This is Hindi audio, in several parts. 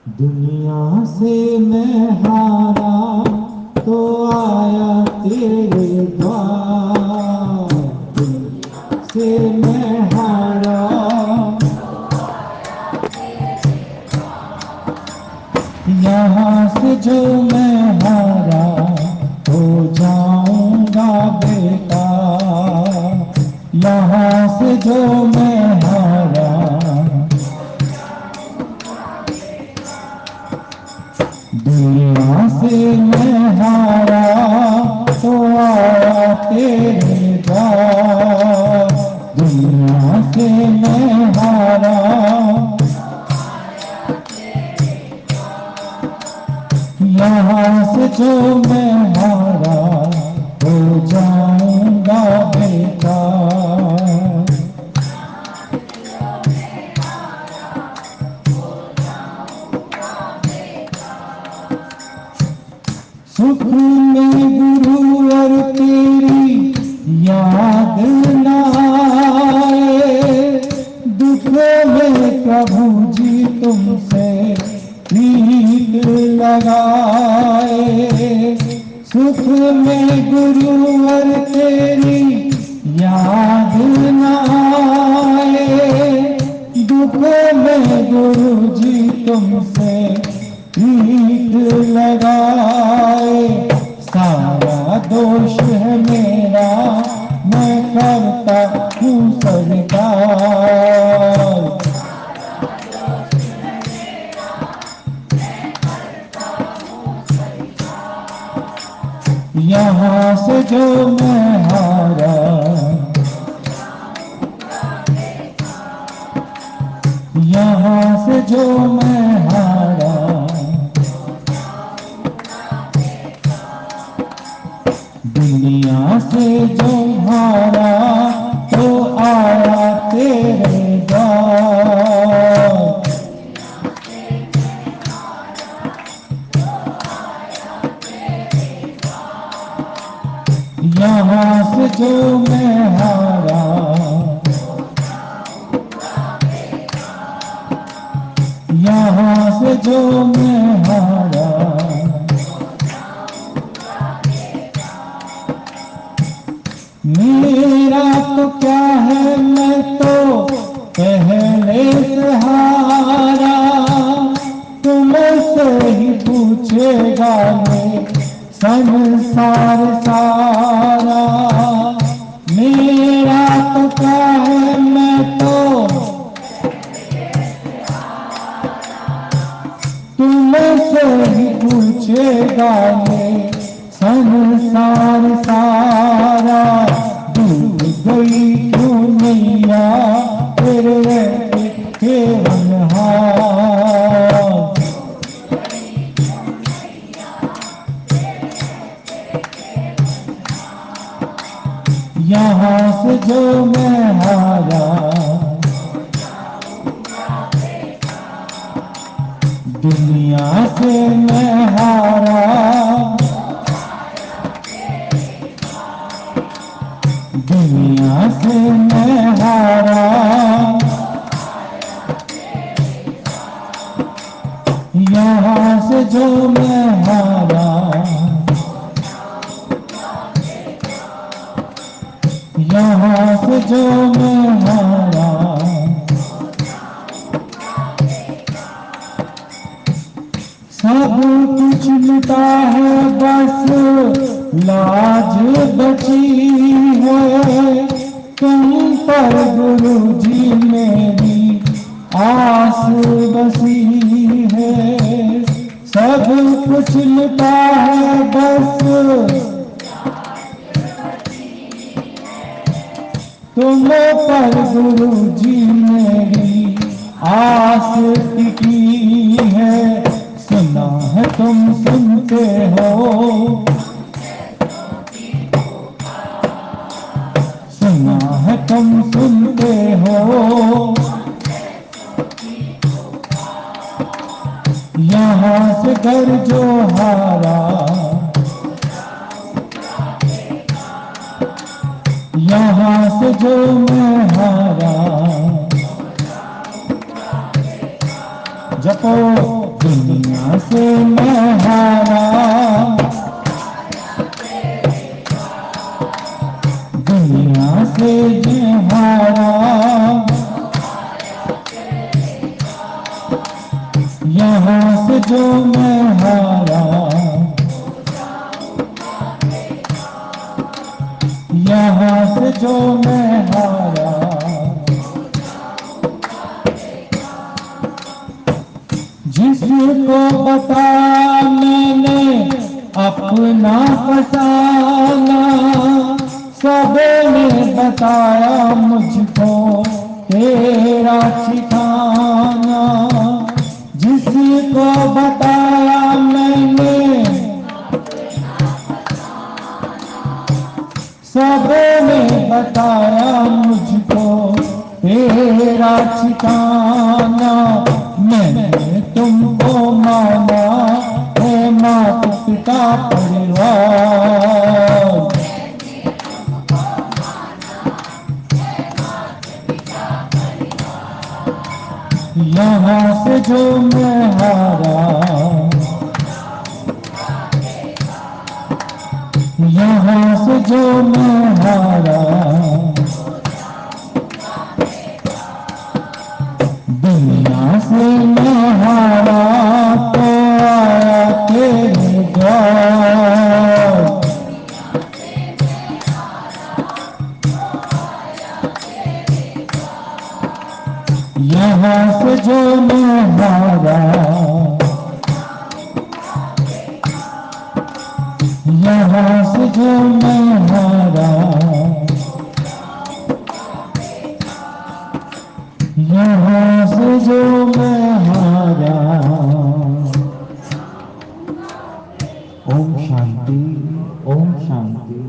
दुनिया से मैं हारा तो आया तेरे द्वार। दुनिया से मैं हारा, यहाँ से जो मैं हारा हो जाऊंगा बेकार। यहाँ से जो मैं हारा, दुनिया से मैं हारा तो आया तेरे द्वार। दुनिया से मैं हारा, यहाँ से जो मैं हारा हो जाऊंगा बेकार। सुख में गुरु और तेरी याद न आए, दुख में प्रभु जी तुमसे प्रीत लगाए। सुख में गुरु और तेरी याद न आए, दुख में गुरु जी तुमसे प्रीत लगाए। सारा दोष है मेरा, मैं करता हूँ स्वीकार। यहाँ से जो मैं हारा, यहाँ से जो मैं हारा, दुनिया से जो हारा तो आया तेरे द्वार। यहाँ से जो मैं हारा, यहाँ से जो मैं हारा, मेरा तो क्या है, मैं तो पहले से हारा। तुमसे ही पूछेगा ये संसार सारा। मेरा तो क्या है, मैं तो तुमसे ही पूछेगा ये संसार सारा। डूब गई तू मैया तेरे केवल हाथ। यहाँ से जो मैं हारा, दुनिया से मैं हारा, दुनिया से मैं हारा, यहाँ से जो मैं हारा, यहाँ से जो मैं हारा। सब कुछ मिटा है, बस लाज बची है। तुम पर गुरु जी मेरी आस बसी है। सब कुछ मिटा है, बस तुम पर गुरु जी मेरी आस टिकी है। सुना है तुम सुनते हो, सुना है तुम सुनते हो। यहाँ से घर जो हारा, यहाँ से जो मैं हारा। जपो दुनिया से मैं हारा, दुनिया से मैं हारा, यहाँ से जो मैं हारा, यहाँ से जो मैं हारा, जिसको बताया मैंने अपना फसाना, सबने बताया मुझको तेरा ठिकाना। जिसको बताया मैंने सबने बताया मुझको तेरा ठिकाना। मैंने तुमको माना है माता पिता परिवार, यहाँ से जो मैं हारा, यहाँ से जो मैं हारा, दुनिया से मैं हारा तो आया तेरे द्वार। यहाँ से जो मैं हारा, यहाँ से जो मैं हारा, यहाँ से जो मैं हारा। ओम शांति, ओम शांति,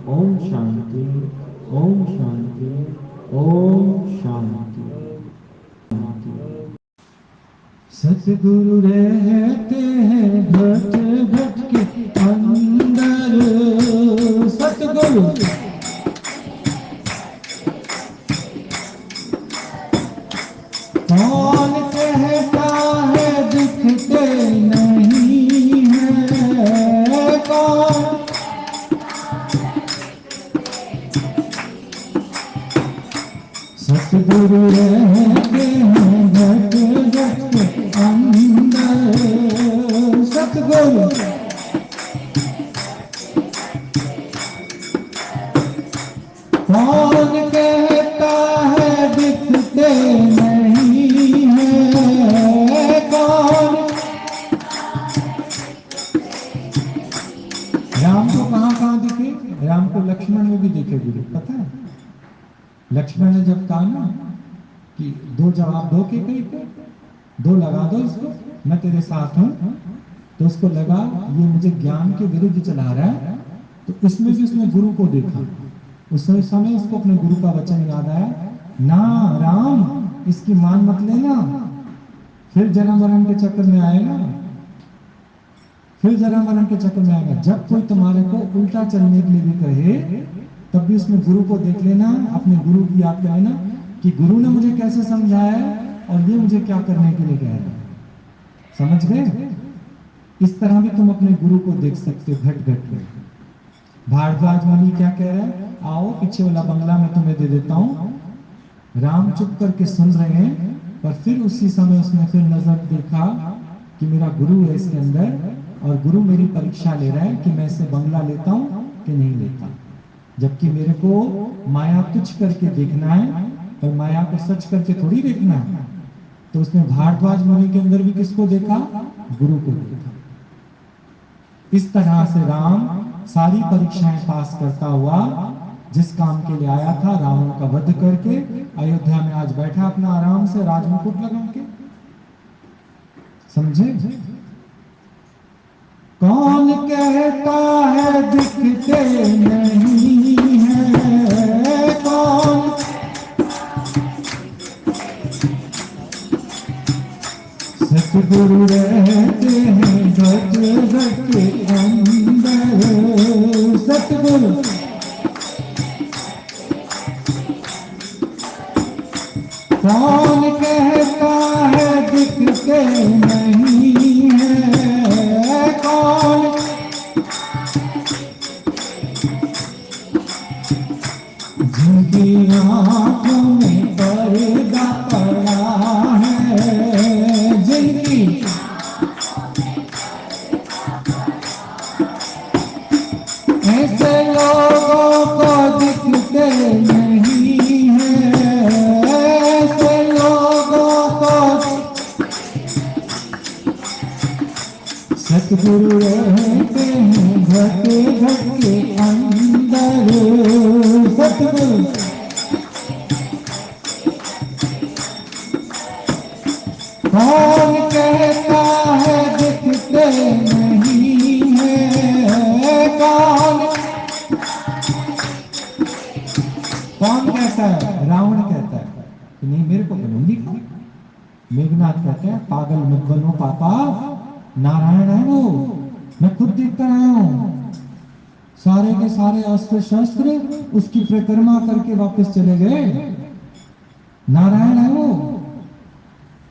ओम शांति, ओम शांति, ओम शांति। सतगुरु रहते हैं घट घट के अंदर, सतगुरु कौन कहता है दिखते नहीं है, कौन सतगुरु रहते हैं घट घट के अंदर, सतगुरु कौन कहता है दिखते नहीं है, कौन। राम को कहाँ दिखे? राम को लक्ष्मण में भी दिखे गुरु, पता है? लक्ष्मण ने जब कहा ना कि दो जवाब दो के कहीं पे, दो लगा दो इसको, मैं तेरे साथ हूं, तो उसको लगा ये मुझे ज्ञान के विरुद्ध चला रहा है, तो इसमें भी उसने गुरु को देखा। उस समय उसको अपने गुरु का वचन याद आया, ना राम इसकी मान मत लेना, फिर जन्म मरण के चक्कर में आएगा, फिर जन्म मरण के चक्कर में आएगा। जब कोई तुम्हारे को उल्टा चलने के लिए भी कहे तब भी उसमें गुरु को देख लेना, अपने गुरु की याद कर लेना कि गुरु ने मुझे कैसे समझाया है और ये मुझे क्या करने के लिए कह रहा है। समझ गए? इस तरह भी तुम अपने गुरु को देख सकते हो घट घट में। भारद्वाज मुनि क्या कह रहा है, आओ पीछे वाला बंगला मैं तुम्हें दे देता हूँ। राम चुप करके सुन रहे हैं, पर फिर उसी समय उसने फिर नजर देखा कि मेरा गुरु है इसके अंदर और गुरु मेरी परीक्षा ले रहा है कि मैं इसे बंगला लेता हूँ कि नहीं लेता, जबकि मेरे को माया तुच्छ करके देखना है और माया को सच करके थोड़ी देखना है। तो उसने भारद्वाज मुनि के अंदर भी किसको देखा? गुरु को देखा। इस तरह से राम सारी परीक्षाएं पास करता हुआ जिस काम के लिए आया था, रावण का वध करके अयोध्या में आज बैठा अपना आराम से राजमुकुट लगा के। समझे? कौन कहता है दिखते नहीं है, कौन सतगुरु रहते हैं घट घट के अंदर, सतगुरु कौन कहता है दिखते नहीं सतगुरु रहते हैं घर के अंदर। सतगुरु कौन कहता है दिखते नहीं है, कौन कहता है? रावण कहता है कि नहीं मेरे को तो नहीं दिखा। मेघनाथ कहते हैं पागल मत बनो पापा, नारायण है वो, मैं खुद देख कर आया हूं। सारे के सारे अस्त्र शस्त्र उसकी परिक्रमा करके वापस चले गए, नारायण है वो।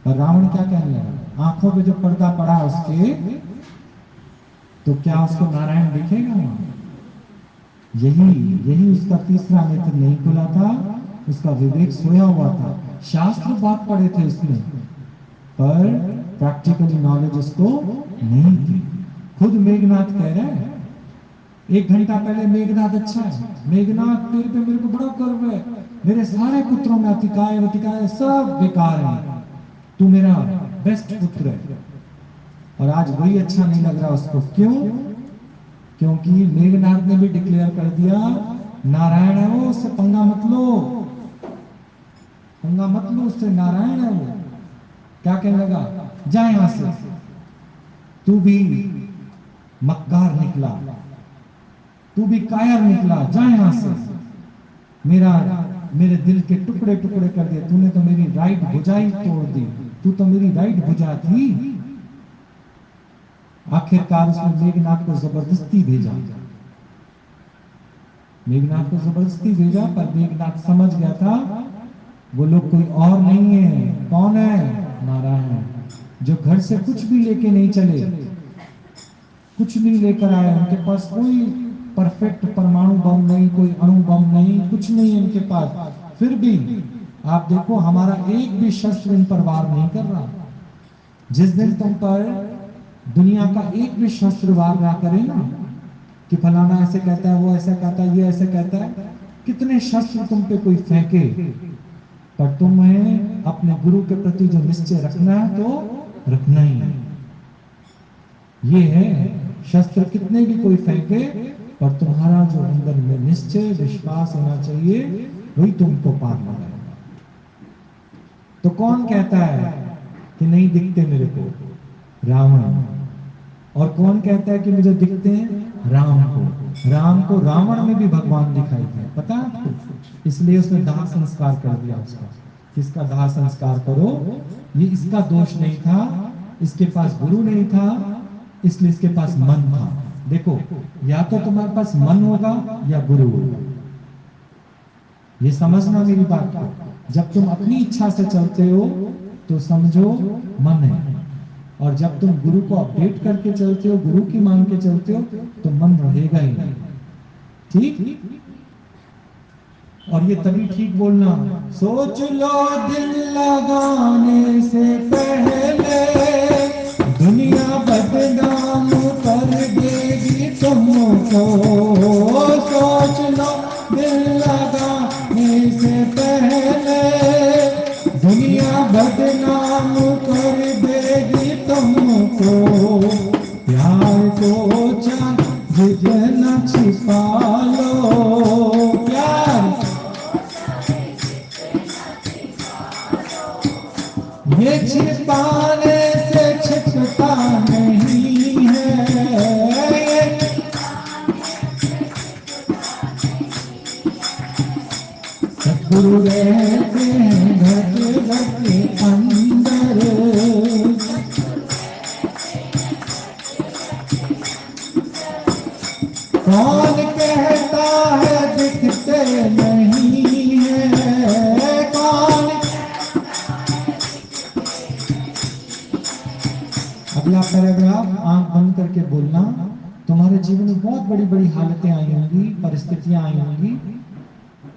और रावण क्या कहने लगा? आंखों पे जो पर्दा पड़ा उसके, तो क्या उसको नारायण दिखेगा? यही उसका तीसरा नेत्र नहीं खुला था, उसका विवेक सोया हुआ था। शास्त्र बात पढ़े थे उसने, पर प्रैक्टिकली नॉलेज उसको नहीं थी। खुद मेघनाथ कह रहे हैं, 1 घंटा पहले मेघनाथ अच्छा है, मेघनाथ तेरे पे मेरे को बड़ा गर्व है, मेरे सारे पुत्रों में अतिकाय वतिकाय सब बेकार है, तू मेरा बेस्ट पुत्र है। और आज वही अच्छा नहीं लग रहा उसको। क्यों? क्योंकि मेघनाथ ने भी डिक्लेयर कर दिया नारायण है वो, उससे पंगा मत लो, पंगा मत लो उससे, नारायण है वो। क्या कहने लगा? जा यहां से, तू भी मक्कार निकला, तू भी कायर निकला, जा यहां से, मेरे दिल के टुकड़े टुकड़े कर दिए, तूने तो मेरी राइट भुजा ही तोड़ दी, तू तो मेरी राइट भुजा थी। आखिरकार उसने मेघनाथ को जबरदस्ती भेजा, मेघनाथ को जबरदस्ती भेजा, पर मेघनाथ समझ गया था वो लोग कोई और नहीं है। कौन है? नारायण, जो घर से कुछ भी लेके नहीं चले, कुछ नहीं लेकर आए, उनके पास कोई परफेक्ट परमाणु बम नहीं, कोई अणु बम नहीं, कुछ नहीं है उनके पास, फिर भी आप देखो हमारा एक भी शस्त्र इन पर वार नहीं कर रहा। जिस दिन तुम पर दुनिया का एक भी शस्त्र वार ना करे ना, कि फलाना ऐसे कहता है, वो ऐसा कहता है, ये ऐसे कहता है, कितने शस्त्र तुम पे कोई फेंके, पर तुम्हें अपने गुरु के प्रति जो निश्चय रखना है तो रखना ही है। ये है, शस्त्र कितने भी कोई फेंके, पर तुम्हारा जो अंदर में निश्चय विश्वास होना चाहिए, वही तुमको पार लगाएगा। तो कौन कहता है कि नहीं दिखते मेरे को? रावण। और कौन कहता है कि मुझे दिखते हैं? राम को रावण में भी भगवान दिखाई दिया, पता है आपको? इसलिए उसने दाह संस्कार कर दिया उसका। किसका दाह संस्कार करो? ये इसका दोष नहीं था, इसके पास गुरु नहीं था, इसलिए इसके पास मन था। देखो, या तो तुम्हारे पास मन होगा या गुरु होगा, ये समझना मेरी बात को। जब तुम अपनी इच्छा से चलते हो तो समझो मन है, और जब तुम गुरु को अपडेट करके चलते हो, गुरु की मान के चलते हो, तो मन रहेगा ही नहीं। ठीक? और ये तभी ठीक बोलना, सोच लो दिल लगाने से पहले दुनिया बदनाम कर देगी तुमको। सोच लो दिल लगाने से पहले दुनिया बदनाम कर देगी तुमको। प्यार को जितना छिपा लो, प्यार ये छिपाने से छिपता नहीं है। सतगुरु रहते हैं घर के अंदर। कौन कहता है दिखते नहीं है? कौन? अगला पैराग्राफ आंख बंद करके बोलना। तुम्हारे जीवन में बहुत बड़ी बड़ी हालतें आई होंगी, परिस्थितियां आई होंगी,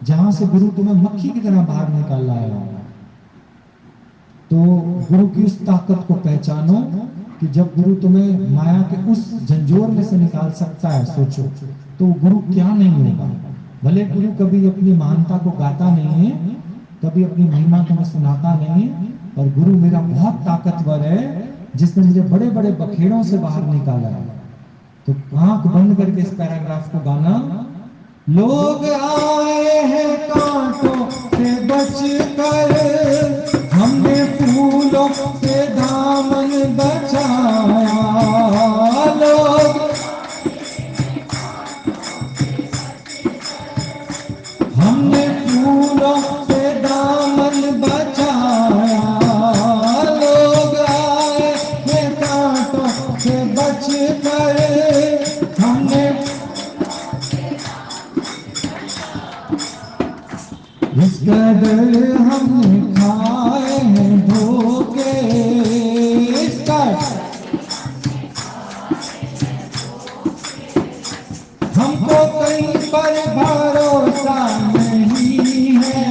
जहां से गुरु तुम्हें मक्खी की तरह बाहर निकाल लाया होगा। तो गुरु की उस ताकत को पहचानो कि जब गुरु तुम्हें माया के उस झंझोर में से निकाल सकता है, सोचो तो गुरु क्या नहीं होगा। भले गुरु कभी अपनी महानता को गाता नहीं है, कभी अपनी महिमा तुम्हें सुनाता नहीं है, और गुरु मेरा बहुत ताकतवर है, जिसने मुझे बड़े बड़े बखेड़ों से बाहर निकाला है। तो आंख बंद करके इस पैराग्राफ को गाना। लोग आए हैं कांटों से बचकर, हमने फूलों से दामन बचाया। लोग हमने फूलों से दामन बचाया। लोग आए हैं कांटों से बचकर, हमने इस कदर हमने खाए हैं धोखे। इसका हमको कहीं पर भरोसा नहीं है।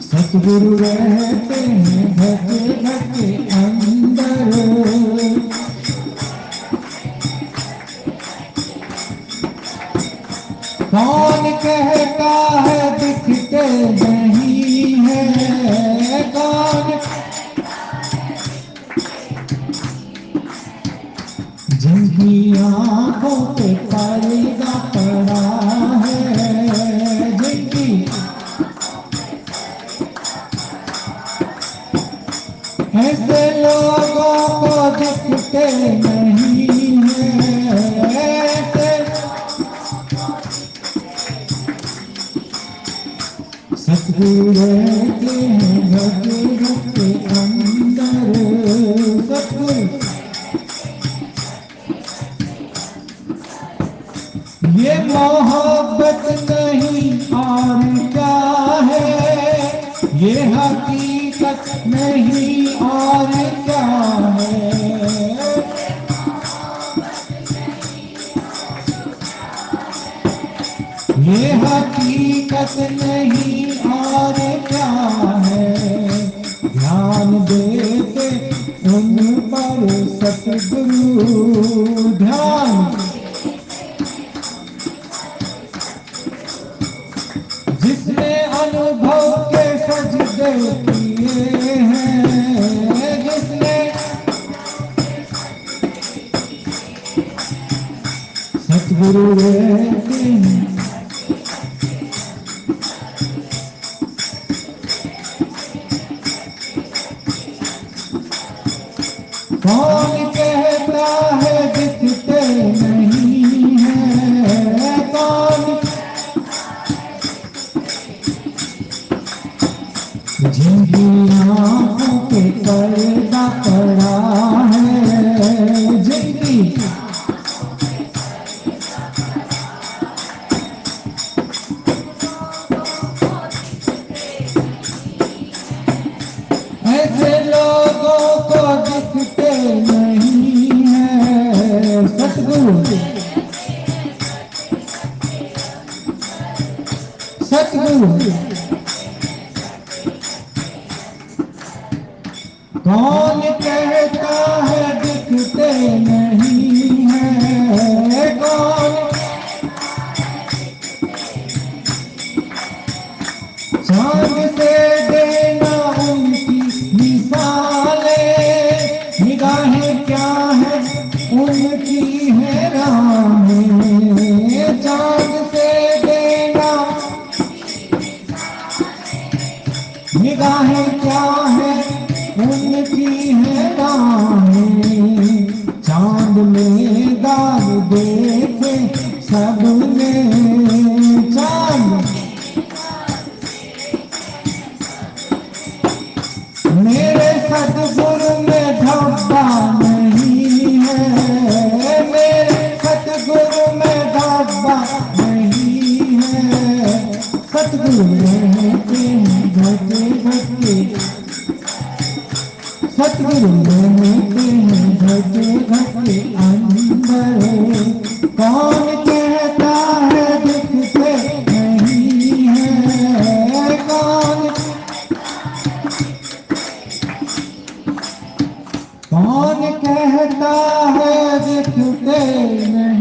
सतगुरु रहते हैं घट घट के अंदर। कौन कहता है दिखते नहीं है। कौन जिनकी आंखों पे पर्दा पड़ा है, जिनकी ऐसे लोगों को दिखते नहीं है। सतगुरु रहते हैं घट घट के अंदर। सतगुरु ये मोहब्बत नहीं और क्या है, ये हकीकत नहीं और क्या है। ये हकीकत नहीं और क्या है। ध्यान देते उन पर सतगुरु, ध्यान जिसने अनुभव के सजदे किए हैं। जिसने सतगुरु रहते हैं कौन कहता है दिखते नहीं है। कौन जिनकी आंखों पे पर्दा पड़ा है, जिनकी ऐसे लोगों को दिखते नहीं है। सतगुरु सतगुरु कौन कहता है दिखते नहीं है। कौन चांद से देना उनकी मिसालें, निगाहें क्या है उनकी है राहें। चांद से देना निगाहें क्या है उनकी है राहें। चांद में दाग देखे सबने। चांद मेरे सतगुरु में धब्बा नहीं है। मेरे सतगुरु में धब्बा नहीं है। सतगुरु रहते हैं घट घट के। सतगुरु रहते हैं घट घट के अंदर। कौन कहता है दिखते नहीं है। कौन कहता है दिखते नहीं